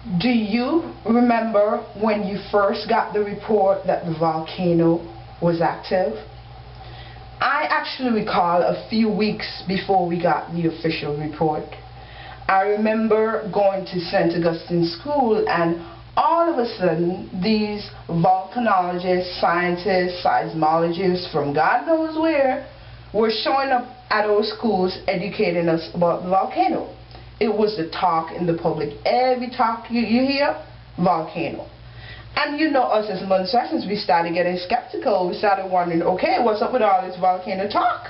Do you remember when you first got the report that the volcano was active? I actually recall a few weeks before we got the official report. I remember going to St. Augustine School, and all of a sudden these volcanologists, scientists, seismologists from God knows where were showing up at our schools educating us about the volcano. It was the talk in the public. Every talk you hear, volcano. And you know, us as Munsashans, we started getting skeptical. We started wondering, okay, what's up with all this volcano talk?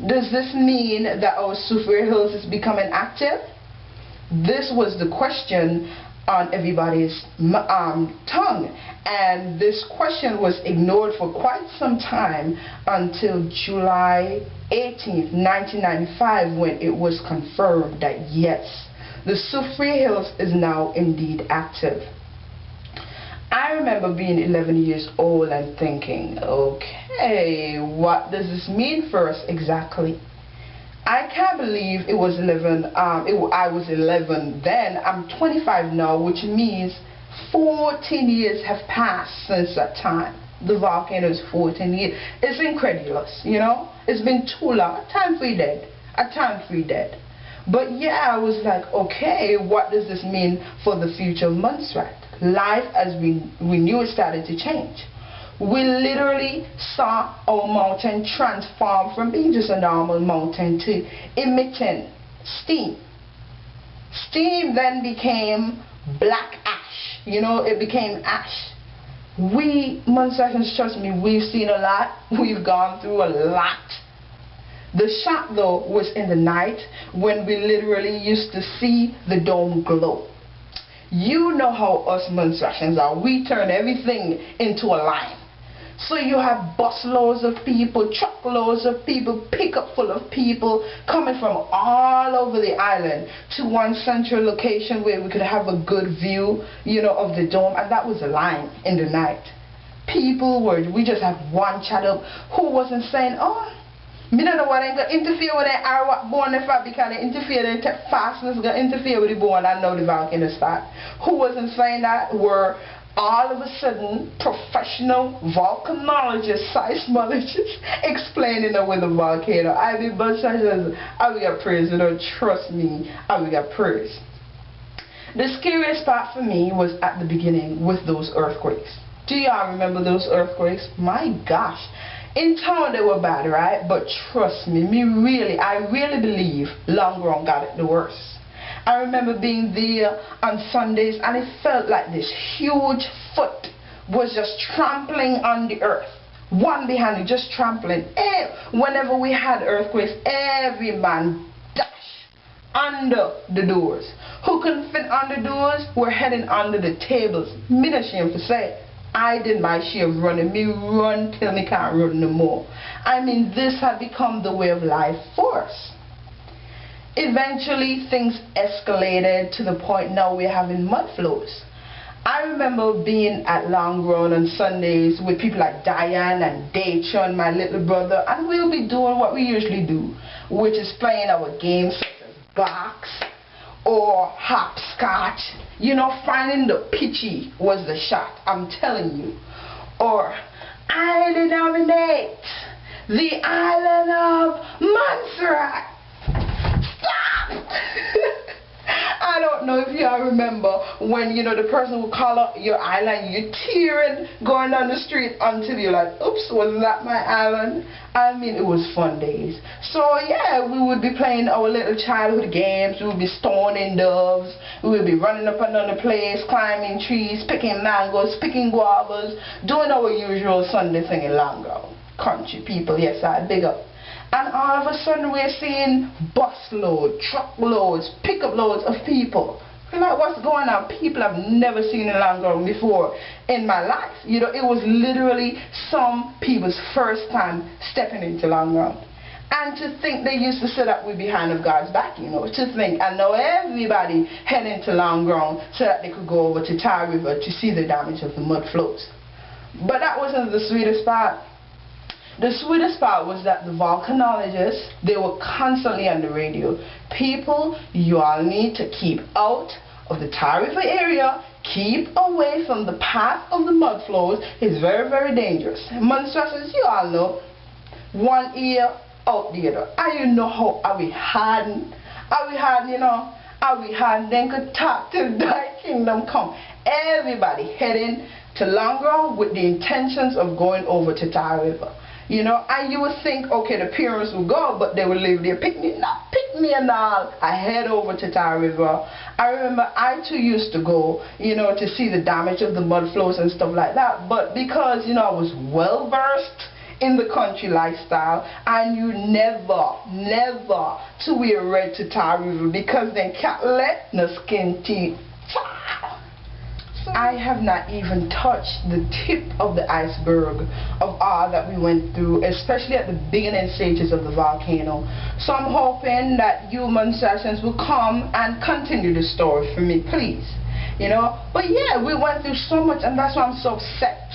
Does this mean that our Soufriere Hills is becoming active? This was the question on everybody's tongue, and this question was ignored for quite some time until July 18th, 1995, when it was confirmed that yes, the Soufriere Hills is now indeed active. I remember being 11 years old and thinking, okay, what does this mean for us exactly? I can't believe it was 11, I was 11 then. I'm 25 now, which means 14 years have passed since that time. The volcano is 14 years. It's incredulous, you know? It's been too long. A time free dead. A time free dead. But yeah, I was like, okay, what does this mean for the future of Montserrat? Life as we knew it started to change. We literally saw our mountain transform from being just a normal mountain to emitting steam. Steam then became black ash. You know, it became ash. We, Munsashans, trust me, we've seen a lot. We've gone through a lot. The shock, though, was in the night when we literally used to see the dome glow. You know how us Munsashans are. We turn everything into a line. So you have busloads of people, truckloads of people, pickup full of people coming from all over the island to one central location where we could have a good view, you know, of the dome, and that was a line in the night. People were, we just had one chat up who wasn't saying, oh, me don't know what I'm going to interfere with the arrow bone if I because they interfere, the fastness going to interfere with the bone and now the volcano start. Who wasn't saying that were all of a sudden professional volcanologists, seismologists explaining it with the volcano. I mean, but such as I will get praise, you know, trust me, I will get praise. The scariest part for me was at the beginning with those earthquakes. Do y'all remember those earthquakes? My gosh. In town they were bad, right? But trust me, I really believe Long Run got it the worst. I remember being there on Sundays and it felt like this huge foot was just trampling on the earth. One behind it, just trampling. Whenever we had earthquakes, every man dash under the doors. Who couldn't fit on the doors were heading under the tables. Me not ashamed to say, I did my share of running. Me run till me can't run no more. I mean, this had become the way of life for us. Eventually, things escalated to the point now we're having mud flows. I remember being at Long Run on Sundays with people like Diane and Dayton, my little brother, and we'll be doing what we usually do, which is playing our games such as box or hopscotch. You know, finding the pitchy was the shot, I'm telling you. Or I denominate the island of Montserrat. I don't know if y'all remember when, you know, the person would call up your island, you're tearing going down the street until you're like, oops, wasn't that my island? I mean, it was fun days. So yeah, we would be playing our little childhood games. We would be stoning doves. We would be running up and down the place, climbing trees, picking mangoes, picking guavas, doing our usual Sunday thing in Long Run. Country people, yes, I big up. And all of a sudden we're seeing busloads, truckloads, pickup loads of people. We're like, what's going on? People I've never seen in Long Run before in my life. You know, it was literally some people's first time stepping into Long Run. And to think they used to sit up with behind of God's back, you know, to think, and now everybody heading to Long Run so that they could go over to Tar River to see the damage of the mud flows. But that wasn't the sweetest part. The sweetest part was that the volcanologists, they were constantly on the radio. People, you all need to keep out of the Tar River area, keep away from the path of the mud flows. It's very, very dangerous. Monstresses, you all know, one ear out the other. And you know how are we hiding? Are we hiding, you know? Are we hiding? Then could talk to thy kingdom come. Everybody heading to Long Ground with the intentions of going over to Tar River. You know, and you would think, okay, the parents will go, but they will leave their picnic. Not picnic and all. I head over to Tar River. I remember I too used to go, you know, to see the damage of the mud flows and stuff like that. But because, you know, I was well versed in the country lifestyle, I knew never to wear red to Tar River because they can't let no skin teeth. I have not even touched the tip of the iceberg of all that we went through, especially at the beginning stages of the volcano. So I'm hoping that you Monstresses will come and continue the story for me, please. You know, but yeah, we went through so much, and that's why I'm so upset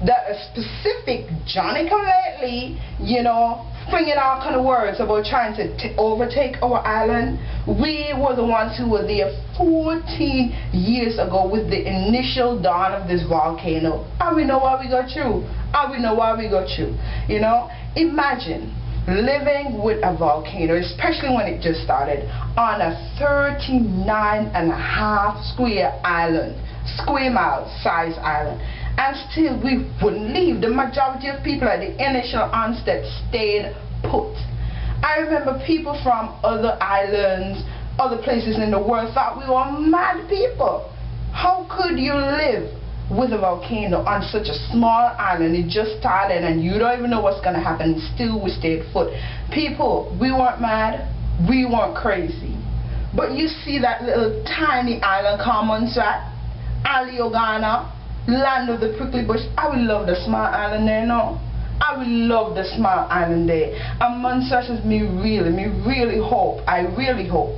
that a specific Johnny come lately, you know, bringing all kind of words about trying to overtake our island. We were the ones who were there 14 years ago with the initial dawn of this volcano. And we know why we got through. And we know why we got through. You know, imagine living with a volcano, especially when it just started, on a 39.5 square mile size island. And still we wouldn't leave. The majority of people at the initial onset stayed put. I remember people from other islands, other places in the world thought we were mad people. How could you live with a volcano on such a small island? It just started and you don't even know what's going to happen. Still we stayed put. People, we weren't mad, we weren't crazy. But you see that little tiny island called Montserrat, Aliogana, land of the prickly bush. I would love the small island there, no? I would love the small island there. And Monstresses, me really hope, I really hope,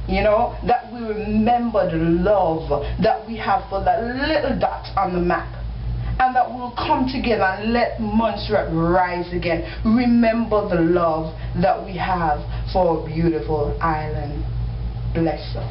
you know, that we remember the love that we have for that little dot on the map. And that we'll come together and let Montserrat rise again. Remember the love that we have for a beautiful island. Bless her.